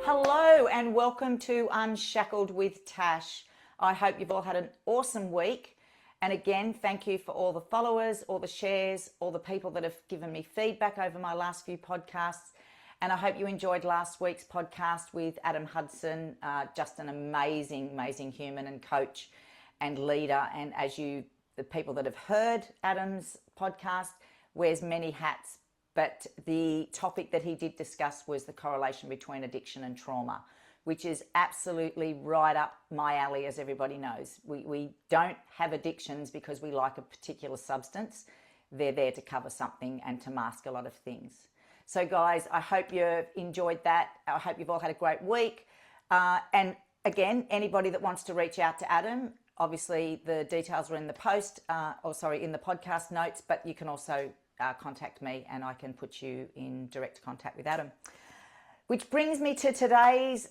Hello and welcome to Unshackled with Tash. I hope you've all had an awesome week. And again, thank you for all the followers, all the shares, all the people that have given me feedback over my last few podcasts. And I hope you enjoyed last week's podcast with Adam Hudson, just an amazing, amazing human and coach and leader. And the people that have heard Adam's podcast, wears many hats. But the topic that he did discuss was the correlation between addiction and trauma, which is absolutely right up my alley, as everybody knows. We don't have addictions because we like a particular substance. They're there to cover something and to mask a lot of things. So guys, I hope you've enjoyed that. I hope you've all had a great week. And again, anybody that wants to reach out to Adam, obviously the details are in the in the podcast notes, but you can also contact me and I can put you in direct contact with Adam. Which brings me to today's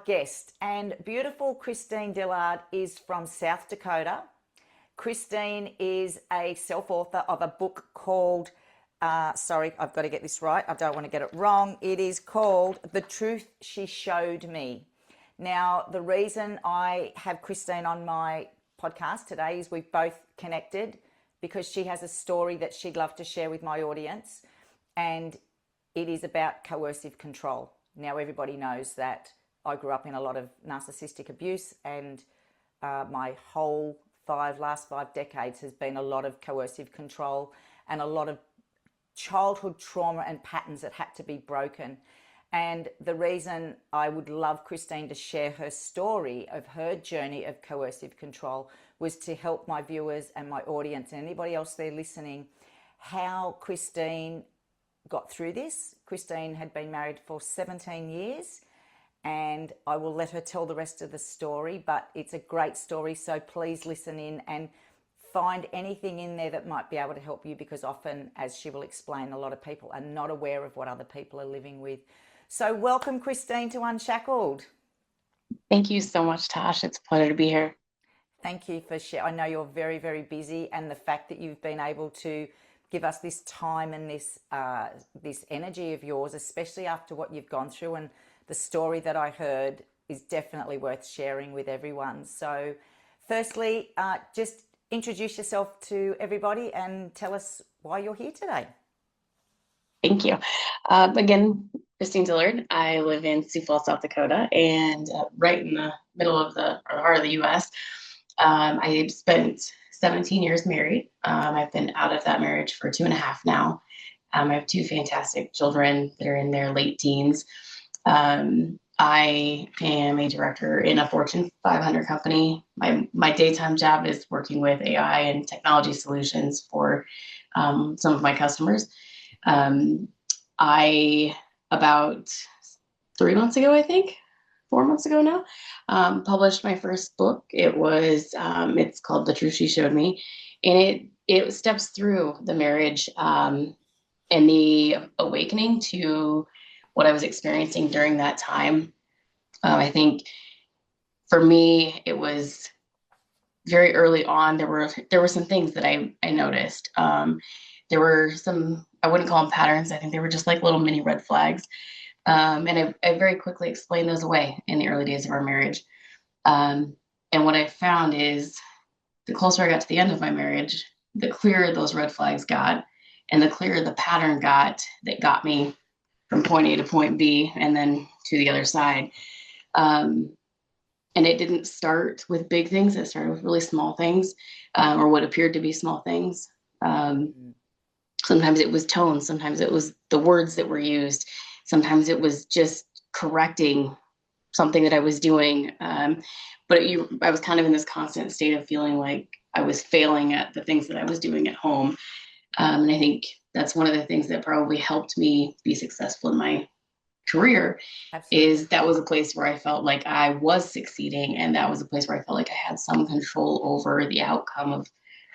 guest, and beautiful Christine Dillard is from South Dakota. Christine is a self-author of a book called, sorry, I've got to get this right. I don't want to get it wrong. It is called The Truth She Showed Me. Now, the reason I have Christine on my podcast today is we've both connected because she has a story that she'd love to share with my audience, and it is about coercive control. Now, everybody knows that I grew up in a lot of narcissistic abuse, and my whole last five decades has been a lot of coercive control and a lot of childhood trauma and patterns that had to be broken. And the reason I would love Christine to share her story of her journey of coercive control was to help my viewers and my audience and anybody else there listening how Christine got through this. Christine had been married for 17 years, and I will let her tell the rest of the story, but it's a great story, so please listen in and find anything in there that might be able to help you, because often, as she will explain, a lot of people are not aware of what other people are living with. So welcome, Christine, to Unshackled. Thank you so much, Tash. It's a pleasure to be here. Thank you for sharing. I know you're very, very busy, and the fact that you've been able to give us this time and this energy of yours, especially after what you've gone through, and the story that I heard is definitely worth sharing with everyone. So firstly, just introduce yourself to everybody and tell us why you're here today. Thank you. Again, Christine Dillard. I live in Sioux Falls, South Dakota, and right in the middle of the heart of the U.S. I spent 17 years married. I've been out of that marriage for 2.5 now. I have 2 fantastic children that are in their late teens. I am a director in a Fortune 500 company. My daytime job is working with AI and technology solutions for some of my customers. I, about 3 months ago, I think, 4 months ago now, published my first book. It's called The Truth She Showed Me, and it steps through the marriage and the awakening to what I was experiencing during that time. I think for me, it was very early on. There were some things that I noticed. There were some, I wouldn't call them patterns. I think they were just like little mini red flags. And I very quickly explained those away in the early days of our marriage. And what I found is the closer I got to the end of my marriage, the clearer those red flags got, and the clearer the pattern got that got me from point A to point B and then to the other side. And it didn't start with big things. It started with really small things, or what appeared to be small things. Sometimes it was tone. Sometimes it was the words that were used. Sometimes it was just correcting something that I was doing. I was kind of in this constant state of feeling like I was failing at the things that I was doing at home. And I think that's one of the things that probably helped me be successful in my career. Absolutely. Is that was a place where I felt like I was succeeding. And that was a place where I felt like I had some control over the outcome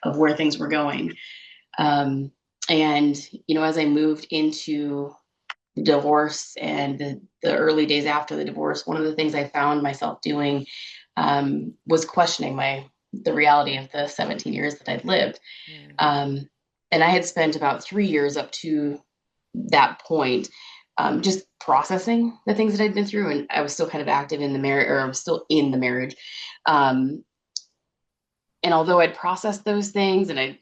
of where things were going. And, as I moved into divorce and the early days after the divorce, one of the things I found myself doing was questioning the reality of the 17 years that I'd lived. And I had spent about 3 years up to that point just processing the things that I'd been through. And I was still kind of active in the marriage, or I was still in the marriage. Um, and although I'd processed those things and I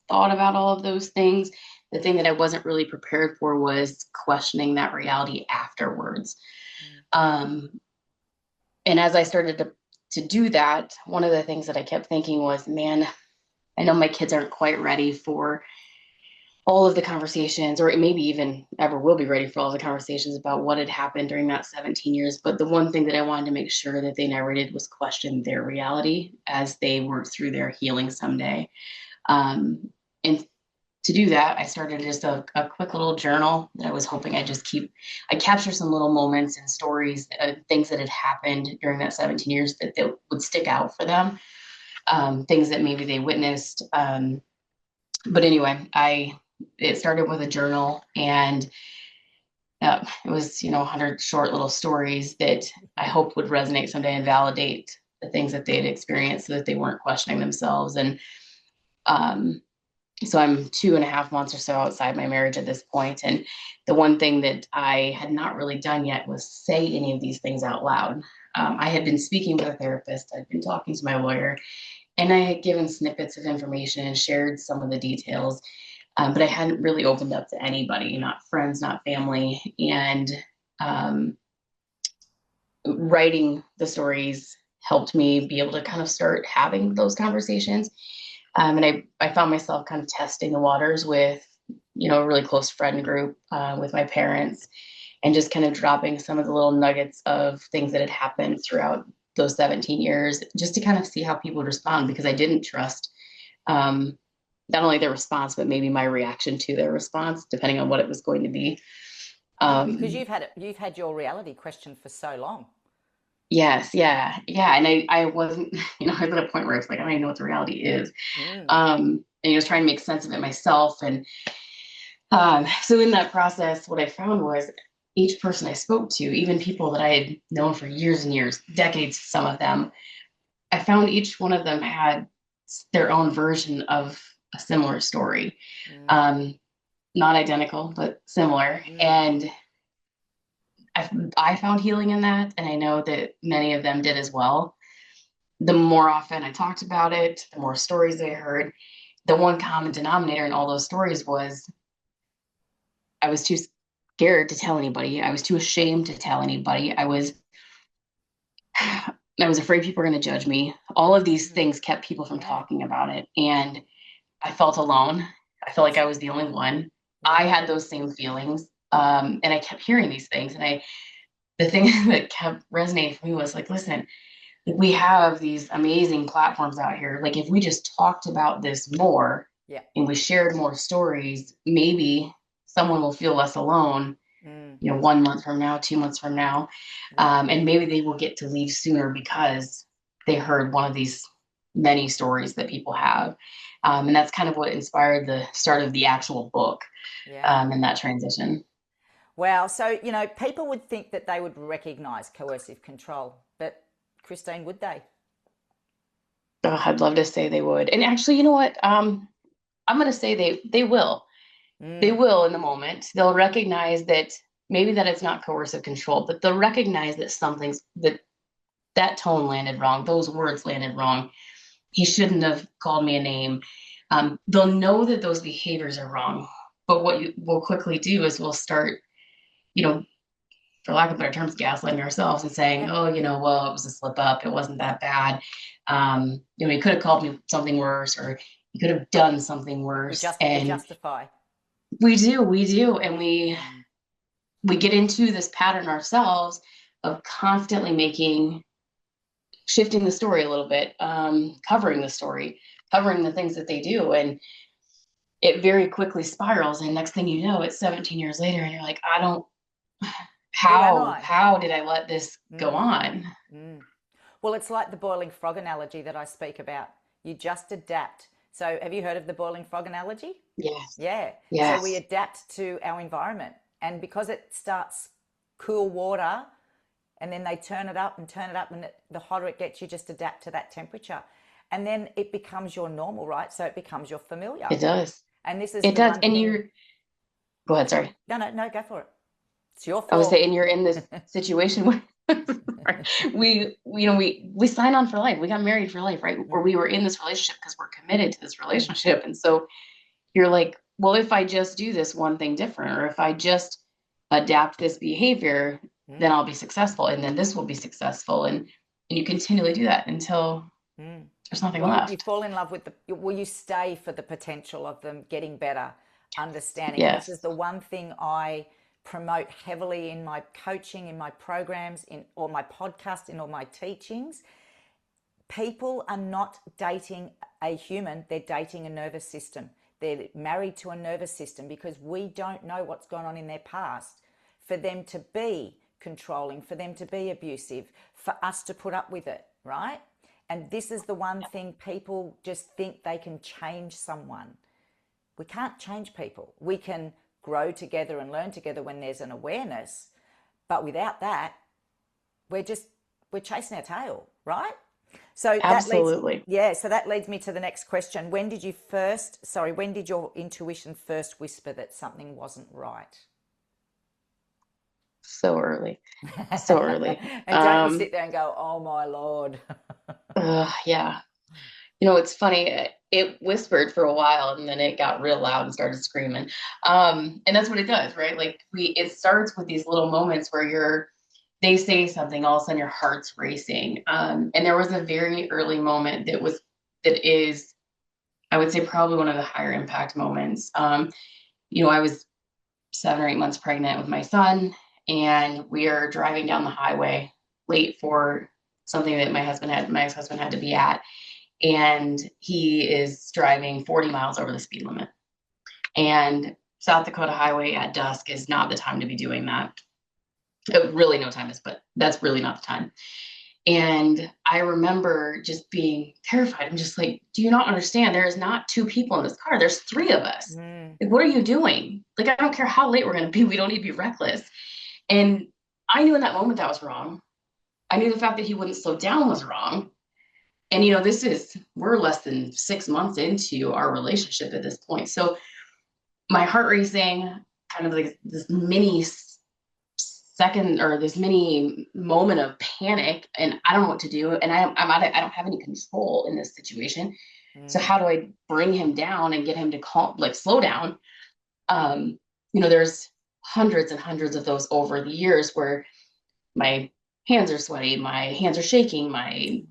thought about all of those things, the thing that I wasn't really prepared for was questioning that reality afterwards. Um, and as I started to do that, one of the things that I kept thinking was, man, I know my kids aren't quite ready for all of the conversations, or maybe even ever will be ready for all the conversations about what had happened during that 17 years. But the one thing that I wanted to make sure that they never did was question their reality as they worked through their healing someday. And to do that, I started just a quick little journal that I was hoping I capture some little moments and stories, things that had happened during that 17 years that would stick out for them, things that maybe they witnessed. But anyway, it started with a journal, and it was, 100 short little stories that I hoped would resonate someday and validate the things that they had experienced so that they weren't questioning themselves. And so I'm 2.5 months or so outside my marriage at this point. And the one thing that I had not really done yet was say any of these things out loud. I had been speaking with a therapist, I'd been talking to my lawyer, and I had given snippets of information and shared some of the details. But I hadn't really opened up to anybody, not friends, not family. And um, writing the stories helped me be able to kind of start having those conversations. And I found myself kind of testing the waters with, a really close friend group, with my parents, and just kind of dropping some of the little nuggets of things that had happened throughout those 17 years, just to kind of see how people would respond, because I didn't trust not only their response, but maybe my reaction to their response, depending on what it was going to be. Because you've had your reality questioned for so long. Yes, yeah. And I wasn't, I was at a point where it's like, I don't even know what the reality is. Mm. And I was trying to make sense of it myself. And so in that process, what I found was each person I spoke to, even people that I had known for years and years, decades, some of them, I found each one of them had their own version of a similar story. Um, Not identical, but similar. And I found healing in that. And I know that many of them did as well. The more often I talked about it, the more stories I heard. The one common denominator in all those stories was I was too scared to tell anybody. I was too ashamed to tell anybody. I was afraid people were going to judge me. All of these things kept people from talking about it. And I felt alone. I felt like I was the only one. I had those same feelings. And I kept hearing these things. And the thing that kept resonating for me was like, listen, we have these amazing platforms out here. Like, if we just talked about this more, Yeah. and we shared more stories, maybe someone will feel less alone, 1 month from now, 2 months from now. And maybe they will get to leave sooner because they heard one of these many stories that people have. And that's kind of what inspired the start of the actual book, in that transition. Wow. So, people would think that they would recognize coercive control, but Christine, would they? Oh, I'd love to say they would. And actually, you know what? I'm going to say they will. They will in the moment. They'll recognize that maybe that it's not coercive control, but they'll recognize that that tone landed wrong. Those words landed wrong. He shouldn't have called me a name. They'll know that those behaviors are wrong. But what we'll quickly do is we'll start, for lack of better terms, gaslighting ourselves and saying, Yeah. oh, well, it was a slip up. It wasn't that bad. He could have called me something worse, or he could have done something worse. We And justify. we do. And we get into this pattern ourselves of constantly shifting the story a little bit, covering the story, covering the things that they do. And it very quickly spirals. And next thing you know, it's 17 years later, and you're like, Who am I? how did I let this go on? Well, it's like the boiling frog analogy that I speak about. You just adapt. So, have you heard of the boiling frog analogy? Yes. Yeah. Yes. So we adapt to our environment, and because it starts cool water, and then they turn it up, and the hotter it gets, you just adapt to that temperature, and then it becomes your normal, right? So it becomes your familiar. It does. And this is It the does. one And thing. go ahead. Sorry. No, go for it. It's your I would fault. say, and you're in this situation where we sign on for life. We got married for life, right? Or we were in this relationship because we're committed to this relationship. And so you're like, well, if I just do this one thing different, or if I just adapt this behavior, then I'll be successful. And then this will be successful. And you continually do that until there's nothing Well, you left. fall in love with you stay for the potential of them getting better, understanding. And this is Yes. the one thing I promote heavily in my coaching, in my programs, in all my podcast, in all my teachings. People are not dating a human, they're dating a nervous system. They're married to a nervous system because we don't know what's gone on in their past for them to be controlling, for them to be abusive, for us to put up with it, right? And this is the one thing people just think they can change someone. We can't change people. We can grow together and learn together when there's an awareness, but without that, we're chasing our tail, right? So that leads, Absolutely. yeah, so that leads me to the next question. When did your intuition first whisper that something wasn't right? So early. So early. And don't you sit there and go, oh my Lord. Yeah. It's funny. It whispered for a while and then it got real loud and started screaming. And that's what it does, right? Like it starts with these little moments where they say something, all of a sudden your heart's racing. And there was a very early moment that is, I would say, probably one of the higher impact moments. I was 7 or 8 months pregnant with my son, and we are driving down the highway late for something that my ex-husband had to be at. And he is driving 40 miles over the speed limit. And South Dakota highway at dusk is not the time to be doing that. Really, no time is, but that's really not the time. And I remember just being terrified. I'm just like, do you not understand? There is not two people in this car. There's three of us. Like, what are you doing? Like, I don't care how late we're going to be. We don't need to be reckless. And I knew in that moment that was wrong. I knew the fact that he wouldn't slow down was wrong. And, we're less than 6 months into our relationship at this point. So my heart racing, kind of like this mini second or this mini moment of panic, and I don't know what to do. And I don't have any control in this situation. So how do I bring him down and get him to slow down? There's hundreds and hundreds of those over the years where my hands are sweaty, my hands are shaking, my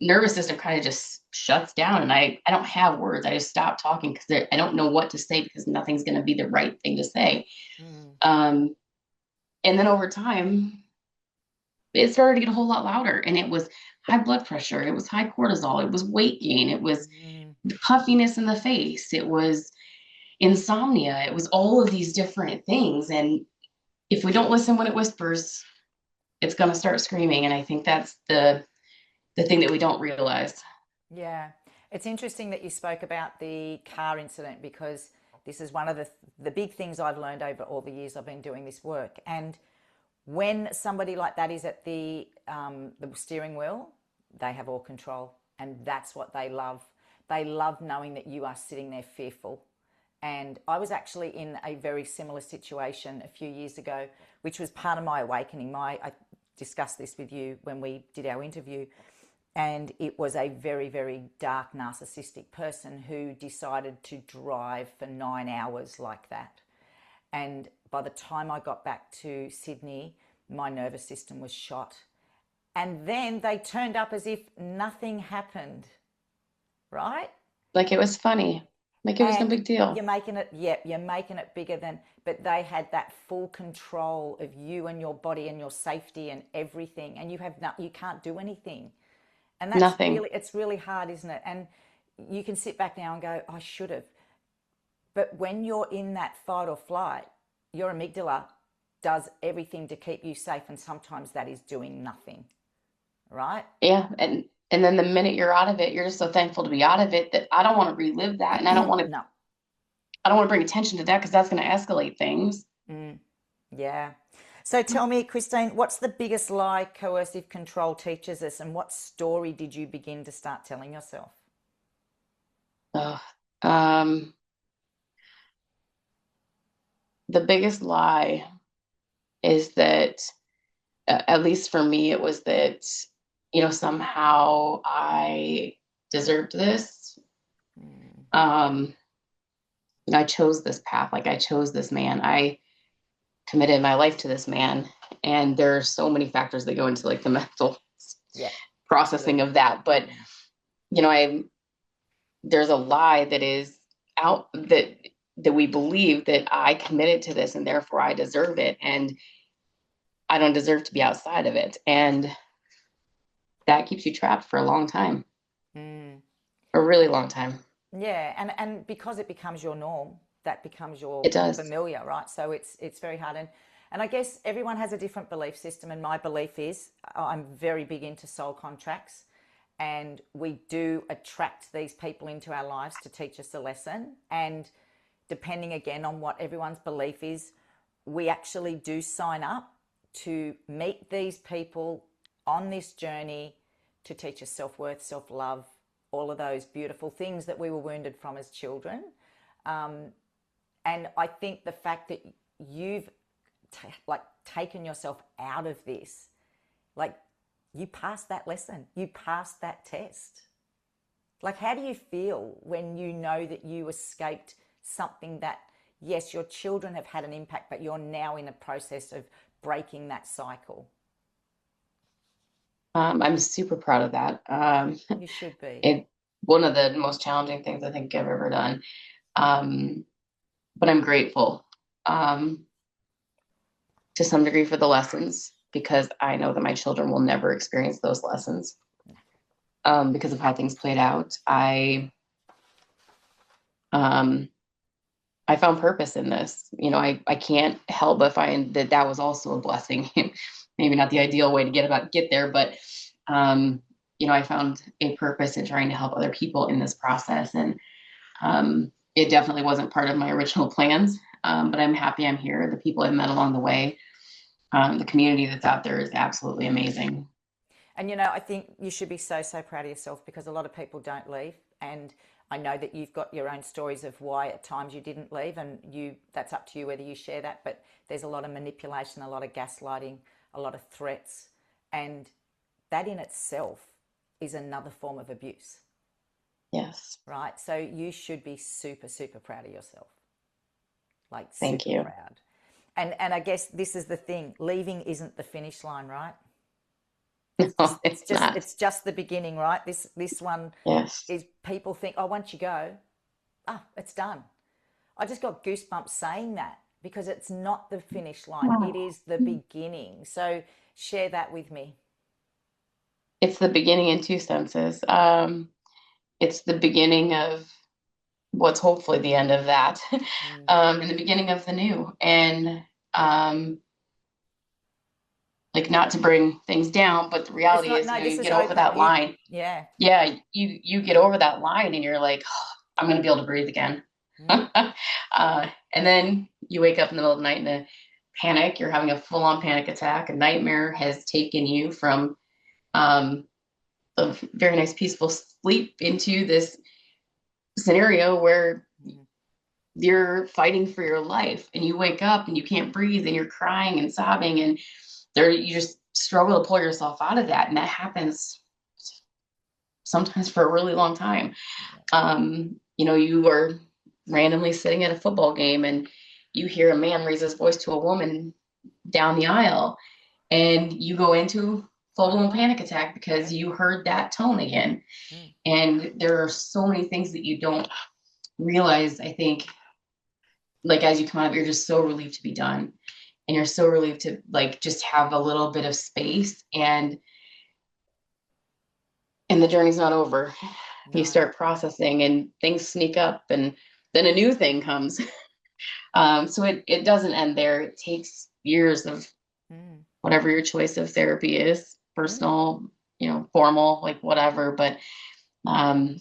nervous system kind of just shuts down, and I don't have words. I just stop talking because I don't know what to say because nothing's going to be the right thing to say. And then over time, it started to get a whole lot louder, and it was high blood pressure, it was high cortisol, it was weight gain, it was puffiness in the face, it was insomnia, it was all of these different things. And if we don't listen when it whispers, it's going to start screaming. And I think that's the thing that we don't realize. Yeah. It's interesting that you spoke about the car incident because this is one of the big things I've learned over all the years I've been doing this work. And when somebody like that is at the steering wheel, they have all control, and that's what they love. They love knowing that you are sitting there fearful. And I was actually in a very similar situation a few years ago, which was part of my awakening. I discussed this with you when we did our interview. And it was a very, very dark narcissistic person who decided to drive for 9 hours like that. And by the time I got back to Sydney, my nervous system was shot. And then they turned up as if nothing happened, right? Like it was funny, like it was no And big deal. you're making it bigger than, but they had that full control of you and your body and your safety and everything. And you can't do anything. And Nothing. it's really hard, isn't it? And you can sit back now and go, I should have. But when you're in that fight or flight, your amygdala does everything to keep you safe. And sometimes that is doing nothing, right? Yeah. And then the minute you're out of it, you're just so thankful to be out of it that I don't want to relive that. And No. I don't want to bring attention to that because that's going to escalate things. Yeah. So tell me, Christine, what's the biggest lie coercive control teaches us, and what story did you begin to start telling yourself? Ugh. Um, the biggest lie is that, at least for me, it was that, somehow I deserved this. Mm. Um, I chose this path. Like I chose this man. I committed my life to this man. And there are so many factors that go into like the mental Yeah, processing absolutely. of that. But, Mm. I there's a lie that is out that we believe that I committed to this and therefore I deserve it. And I don't deserve to be outside of it. And that keeps you trapped for a long time, Mm. a really long time. Yeah, and because it becomes your norm, that becomes It your does. familiar, right? So it's very hard. And I guess everyone has a different belief system. And my belief is I'm very big into soul contracts, and we do attract these people into our lives to teach us a lesson. And depending again on what everyone's belief is, we actually do sign up to meet these people on this journey to teach us self worth, self love, all of those beautiful things that we were wounded from as children. And I think the fact that you've taken yourself out of this, like you passed that lesson, you passed that test. Like, how do you feel when you know that you escaped something that, yes, your children have had an impact, but you're now in a process of breaking that cycle? I'm super proud of that. You should be. It one of the most challenging things I think I've ever done. Um, but I'm grateful, um, to some degree for the lessons because I know that my children will never experience those lessons, because of how things played out. Um, I found purpose in this. I can't help but find that that was also a blessing. Maybe not the ideal way to get there, but I found a purpose in trying to help other people in this process. And it definitely wasn't part of my original plans, but I'm happy I'm here. The people I've met along the way, the community that's out there is absolutely amazing. And I think you should be so, so proud of yourself because a lot of people don't leave. And I know that you've got your own stories of why at times you didn't leave, and that's up to you whether you share that. But there's a lot of manipulation, a lot of gaslighting, a lot of threats. And that in itself is another form of abuse, Yes. right? So you should be super, super proud of yourself, like Thank super you. proud. And I guess this is the thing: leaving isn't the finish line, right? It's No, just it's it's just not. it's just the beginning, right? This one Yes. is people think, oh, once you go, it's done. I just got goosebumps saying that because it's not the finish line; it is the beginning. So share that with me. It's the beginning in two senses. It's the beginning of what's hopefully the end of that, Mm. and the beginning of the new. And um, like not to bring things down, but the It's reality not. is, No, this you is get over open. that You, line. yeah. Yeah, you get over that line, and you're like, oh, I'm gonna be able to breathe again. Mm. And then you wake up in the middle of the night in a panic. You're having a full-on panic attack. A nightmare has taken you from um, a very nice, peaceful sleep into this scenario where Mm. you're fighting for your life, and you wake up and you can't breathe, and you're crying and sobbing, and you just struggle to pull yourself out of that, and that happens sometimes for a really long time. Yeah. You are randomly sitting at a football game and you hear a man raise his voice to a woman down the aisle, and you go into full Fight or blown flight. panic attack because Yeah. you heard that tone again. Mm. And there are so many things that you don't realize, I think, like as you come out, you're just so relieved to be done. And you're so relieved to like just have a little bit of space, and the journey's not over. You No. start processing and things sneak up, and then a new thing comes. So it doesn't end there. It takes years of Mm. whatever your choice of therapy is, Mm. personal, formal, like whatever. But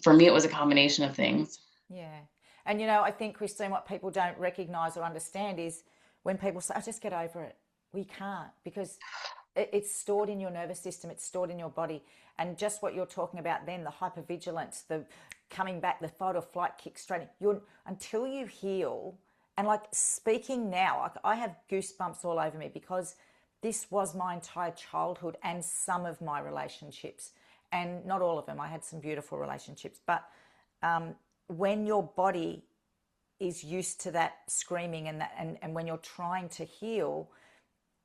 for me, it was a combination of things. Yeah. And I think, Christine, what people don't recognize or understand is when people say, I just get over it. We can't because it's stored in your nervous system, it's stored in your body. And just what you're talking about then, the hypervigilance, the coming back, the fight or flight kick straight, until you heal And like speaking now, I have goosebumps all over me because this was my entire childhood and some of my relationships, and not all of them. I had some beautiful relationships, but when your body is used to that screaming and that, and when you're trying to heal,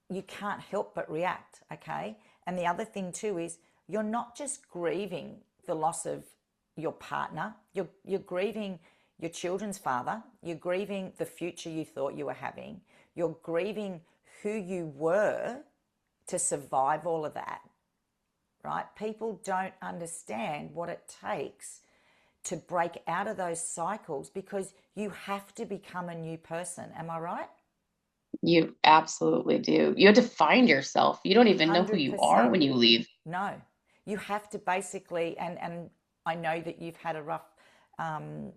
you can't help but react, okay? And the other thing too is you're not just grieving the loss of your partner, you're grieving your children's father, you're grieving the future you thought you were having, you're grieving who you were to survive all of that, right? People don't understand what it takes to break out of those cycles because you have to become a new person. Am I right? You absolutely do. You have to find yourself. You don't even know who you are 100%. when you leave. No, you have to basically, and I know that you've had a rough um,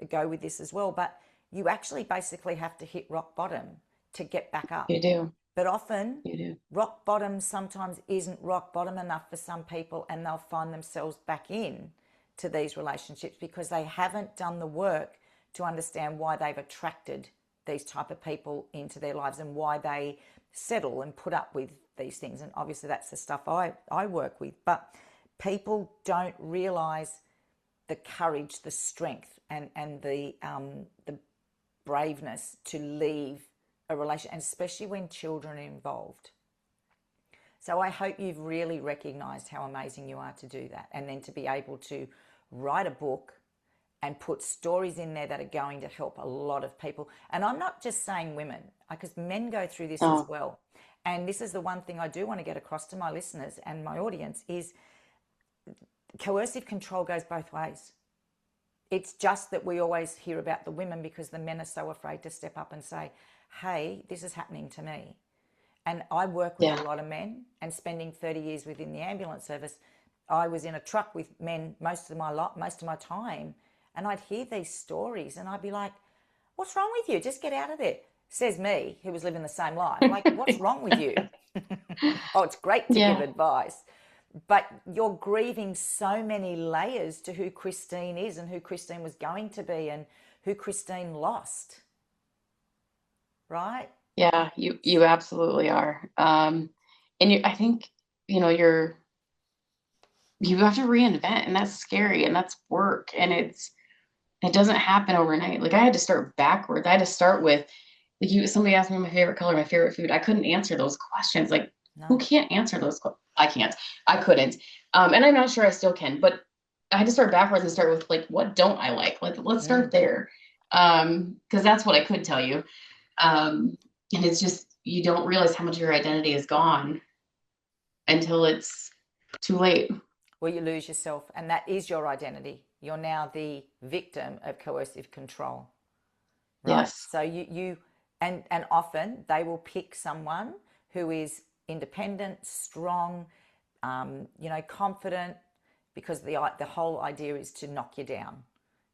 go with this as well, but you actually basically have to hit rock bottom to get back up. You do. But often, You do. rock bottom sometimes isn't rock bottom enough for some people, and they'll find themselves back in to these relationships because they haven't done the work to understand why they've attracted these type of people into their lives and why they settle and put up with these things. And obviously that's the stuff I work with. But people don't realize the courage, the strength, and the braveness to leave a relation, and especially when children are involved. So I hope you've really recognized how amazing you are to do that, and then to be able to write a book and put stories in there that are going to help a lot of people. And I'm not just saying women, because men go through this as Oh, well. And this is the one thing I do want to get across to my listeners and my audience is coercive control goes both ways. It's just that we always hear about the women because the men are so afraid to step up and say, hey, this is happening to me. And I work with a yeah. lot of men, and spending 30 years within the ambulance service, I was in a truck with men most of my time, and I'd hear these stories and I'd be like, what's wrong with you? Just get out of there. Says me, who was living the same life. Like, what's wrong with you? Oh, it's great to give Yeah. advice, but you're grieving so many layers to who Christine is and who Christine was going to be and who Christine lost, right? Yeah, you absolutely are. And I think, you know, you have to reinvent, and that's scary, and that's work, and it doesn't happen overnight. Like I had to start backwards. I had to start with like somebody asked me my favorite color, my favorite food. I couldn't answer those questions. Like who No. can't answer those I can't. I couldn't. And I'm not sure I still can, but I had to start backwards and start with like what don't I like? Like let's start Mm. there. Because that's what I could tell you. And it's just you don't realize how much of your identity is gone until it's too late. Well, you lose yourself, and that is your identity. You're now the victim of coercive control, right? Yes. So and often they will pick someone who is independent, strong, confident, because the whole idea is to knock you down.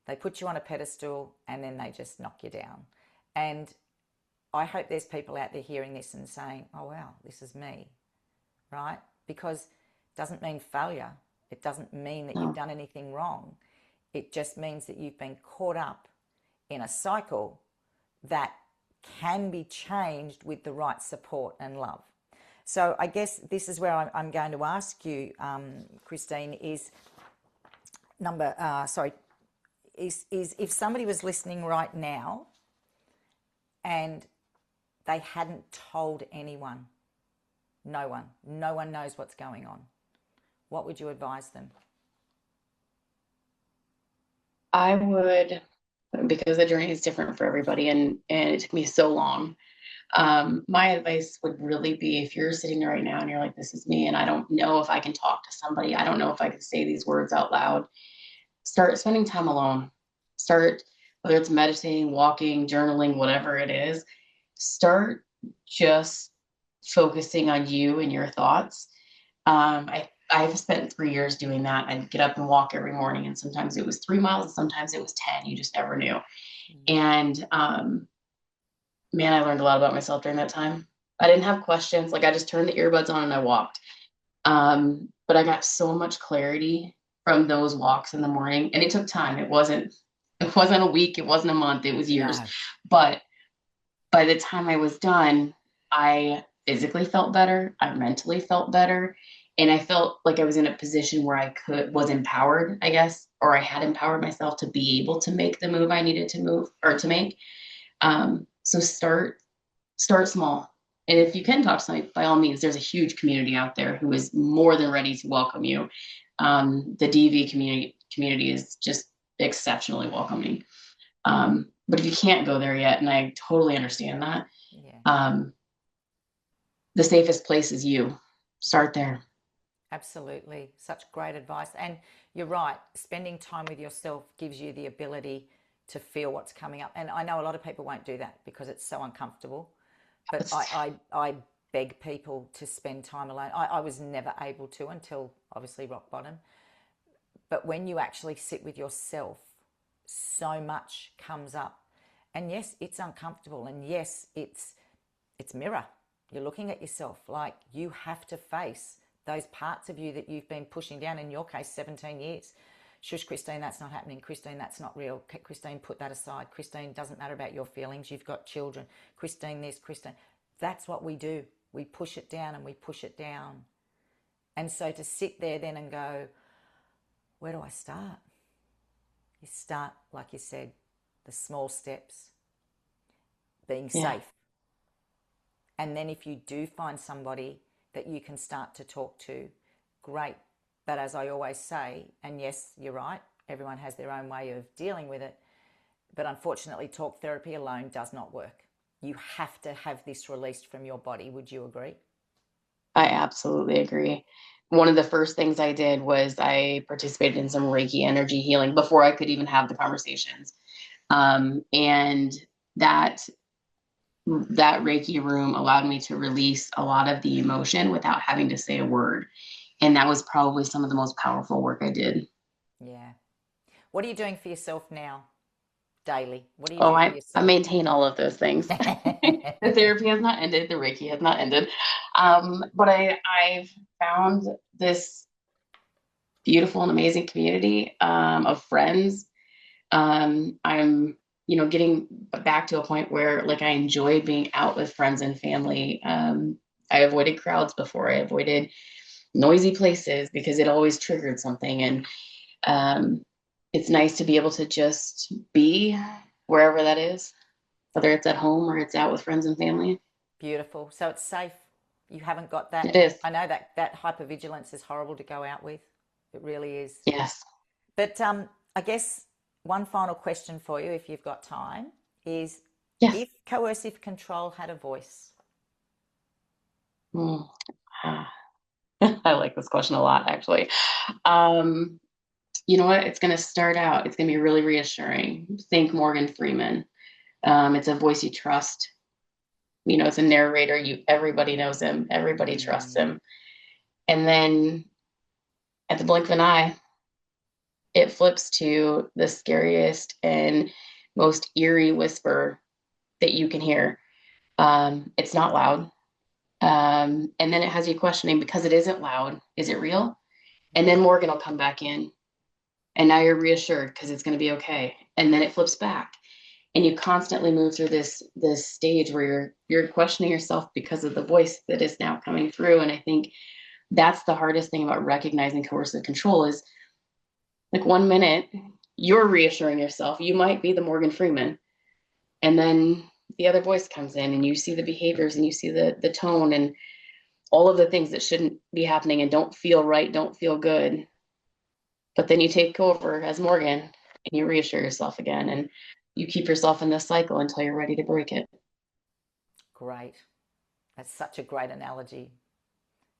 They put you on a pedestal and then they just knock you down. And I hope there's people out there hearing this and saying, "Oh wow, this is me," right? Because it doesn't mean failure. It doesn't mean that you've No. done anything wrong. It just means that you've been caught up in a cycle that can be changed with the right support and love. So I guess this is where I'm going to ask you, Christine, is is if somebody was listening right now and they hadn't told anyone, no one knows what's going on, what would you advise them? I would, because the journey is different for everybody, and it took me so long. My advice would really be if you're sitting there right now and you're like, this is me, and I don't know if I can talk to somebody, I don't know if I can say these words out loud, start spending time alone. Start, whether it's meditating, walking, journaling, whatever it is, start just focusing on you and your thoughts. I've spent 3 years doing that. I'd get up and walk every morning, and sometimes it was 3 miles, and sometimes it was 10. You just never knew. And man, I learned a lot about myself during that time. I didn't have questions. Like I just turned the earbuds on and I walked. But I got so much clarity from those walks in the morning, and it took time. It wasn't a week, it wasn't a month, it was years. No. But by the time I was done, I physically felt better. I mentally felt better. And I felt like I was in a position where was empowered, I guess, or I had empowered myself to be able to make the move I needed to move or to make. So start small. And if you can talk to somebody, by all means, there's a huge community out there who is more than ready to welcome you. The DV community is just exceptionally welcoming. But if you can't go there yet, and I totally understand that, Yeah. The safest place is you. Start there. Absolutely. Such great advice. And you're right, spending time with yourself gives you the ability to feel what's coming up. And I know a lot of people won't do that because it's so uncomfortable. But I beg people to spend time alone. I was never able to until obviously rock bottom. But when you actually sit with yourself, so much comes up. And yes, it's uncomfortable. And yes, it's mirror. You're looking at yourself like you have to face those parts of you that you've been pushing down, in your case, 17 years. Shush, Christine, that's not happening. Christine, that's not real. Christine, put that aside. Christine, doesn't matter about your feelings. You've got children. Christine, this, Christine. That's what we do. We push it down and we push it down. And so to sit there then and go, where do I start? You start, like you said, the small steps, being safe. And then if you do find somebody that you can start to talk to, great. But as I always say, and yes, you're right, everyone has their own way of dealing with it. But unfortunately, talk therapy alone does not work. You have to have this released from your body. Would you agree? I absolutely agree. One of the first things I did was I participated in some Reiki energy healing before I could even have the conversations. And that that Reiki room allowed me to release a lot of the emotion without having to say a word. And that was probably some of the most powerful work I did. Yeah. What are you doing for yourself now, daily? What do you Oh, do for I yourself? maintain all of those things. The therapy has not ended, the Reiki has not ended. But I've found this beautiful and amazing community of friends. I'm, getting back to a point where like I enjoy being out with friends and family. I avoided crowds before. I avoided noisy places because it always triggered something. And um, it's nice to be able to just be wherever that is, whether it's at home or it's out with friends and family. Beautiful. So it's safe. You haven't got that. It is. I know that hypervigilance is horrible to go out with. It really is. Yes. But I guess one final question for you, if you've got time, is Yes. if coercive control had a voice. Mm. Ah. I like this question a lot, actually. Um, you know what? It's going to start out, it's going to be really reassuring. Think Morgan Freeman. It's a voice you trust. It's a narrator. Everybody knows him. Everybody trusts Mm, him. And then at the blink of an eye, it flips to the scariest and most eerie whisper that you can hear. It's not loud. And then it has you questioning because it isn't loud. Is it real? And then yeah, Morgan will come back in. And now you're reassured because it's going to be okay. And then it flips back. And you constantly move through this stage where you're questioning yourself because of the voice that is now coming through. And I think that's the hardest thing about recognizing coercive control is like 1 minute you're reassuring yourself you might be the Morgan Freeman, and then the other voice comes in and you see the behaviors and you see the tone and all of the things that shouldn't be happening and don't feel right, don't feel good. But then you take over as Morgan and you reassure yourself again, and you keep yourself in this cycle until you're ready to break it. great. That's such a great analogy.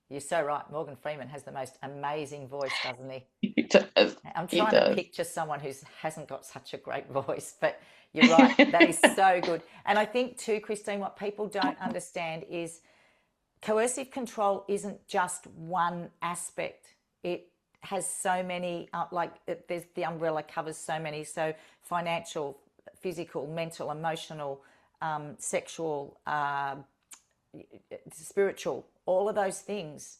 You're so right. Morgan Freeman has the most amazing voice, doesn't he? He does. I'm He trying to does. picture someone who hasn't got such a great voice, but you're right. That is so good. And I think, too, Christine, what people don't understand is coercive control isn't just one aspect. It has so many, there's the umbrella covers so many. So financial, physical, mental, emotional, sexual, spiritual, all of those things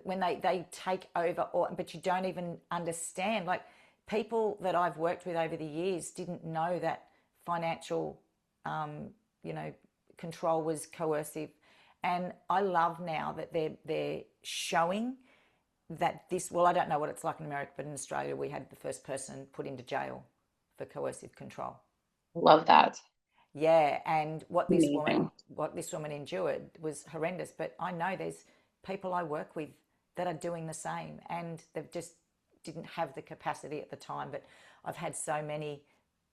when they take over, but you don't even understand. Like people that I've worked with over the years didn't know that financial control was coercive. And I love now that they're showing that this, well, I don't know what it's like in America, but in Australia we had the first person put into jail for coercive control. Love that. Yeah, and Amazing. what this woman endured was horrendous. But I know there's people I work with that are doing the same, and they've just didn't have the capacity at the time. But I've had so many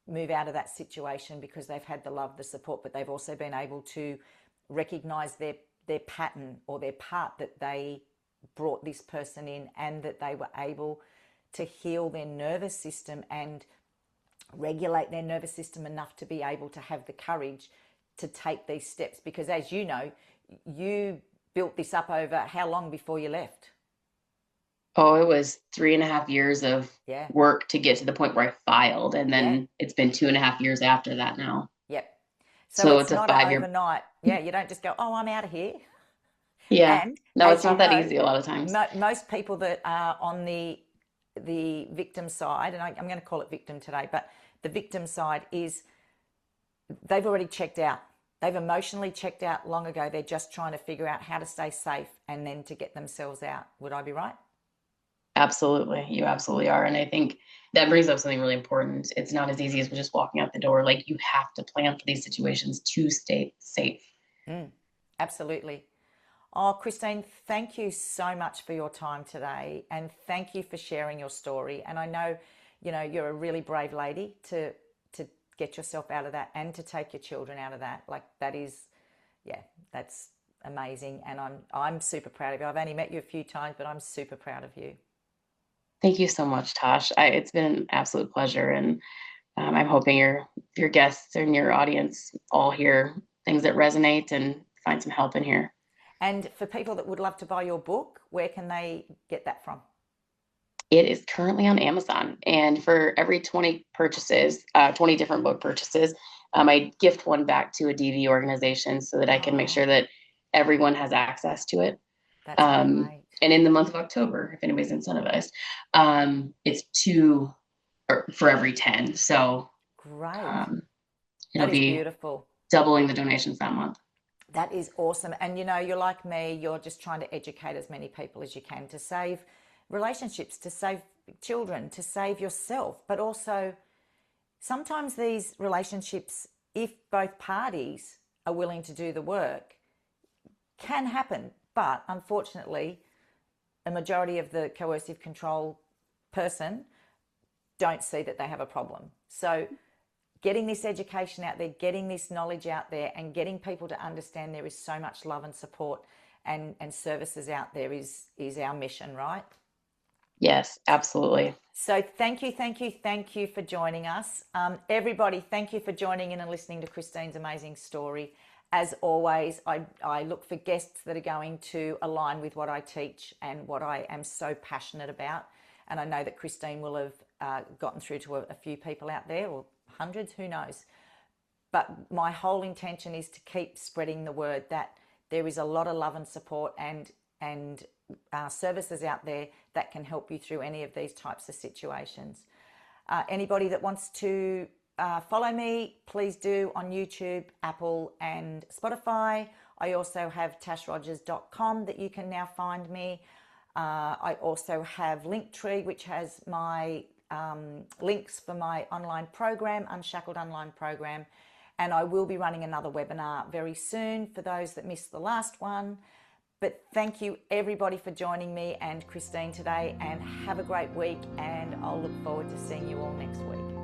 move out of that situation because they've had the love, the support, but they've also been able to recognize their pattern or their part, that they brought this person in, and that they were able to heal their nervous system and regulate their nervous system enough to be able to have the courage to take these steps. Because as you know, you built this up over how long before you left? Oh, it was 3.5 years of Yeah. work to get to the point where I filed. And Yeah. then it's been 2.5 years after that now. Yep. So So it's it's a not an 5 year. overnight. Yeah, you don't just go, oh, I'm out of here. Yeah. And No, as it's you not that know, easy a lot of times. most people that are on the victim side, and I'm going to call it victim today, but the victim side is they've already checked out. They've emotionally checked out long ago. They're just trying to figure out how to stay safe and then to get themselves out. Would I be right? Absolutely. You absolutely are. And I think that brings up something really important. It's not as easy as just walking out the door. Like, you have to plan for these situations to stay safe. Absolutely. Oh, Christine, thank you so much for your time today, and thank you for sharing your story. And I know, you're a really brave lady to get yourself out of that and to take your children out of that. Like, that is, yeah, that's amazing. And I'm super proud of you. I've only met you a few times, but I'm super proud of you. Thank you so much, Tosh. It's been an absolute pleasure. And I'm hoping your guests and your audience all hear things that resonate and find some help in here. And for people that would love to buy your book, where can they get that from? It is currently on Amazon, and for every 20 purchases, 20 different book purchases, I gift one back to a DV organization so that I can make Oh, sure that everyone has access to it. that's great. And in the month of October, if anybody's incentivized, it's two for every 10. So Great. um, it'll That is be beautiful. doubling the donations that month. That is awesome. And you're like me, you're just trying to educate as many people as you can to save relationships, to save children, to save yourself. But also, sometimes these relationships, if both parties are willing to do the work, can happen. But unfortunately, a majority of the coercive control person don't see that they have a problem. So getting this education out there, getting this knowledge out there, and getting people to understand there is so much love and support and services out there is our mission, right? Yes, absolutely. So thank you for joining us. Everybody, thank you for joining in and listening to Christine's amazing story. As always, I look for guests that are going to align with what I teach and what I am so passionate about. And I know that Christine will have gotten through to a few people out there, or hundreds, who knows. But my whole intention is to keep spreading the word that there is a lot of love and support and services out there that can help you through any of these types of situations. Anybody that wants to follow me, please do on YouTube, Apple and Spotify. I also have tashrogers.com that you can now find me. I also have Linktree, which has my links for my online program, Unshackled Online Program. And I will be running another webinar very soon for those that missed the last one. But thank you everybody for joining me and Christine today, and have a great week, and I'll look forward to seeing you all next week.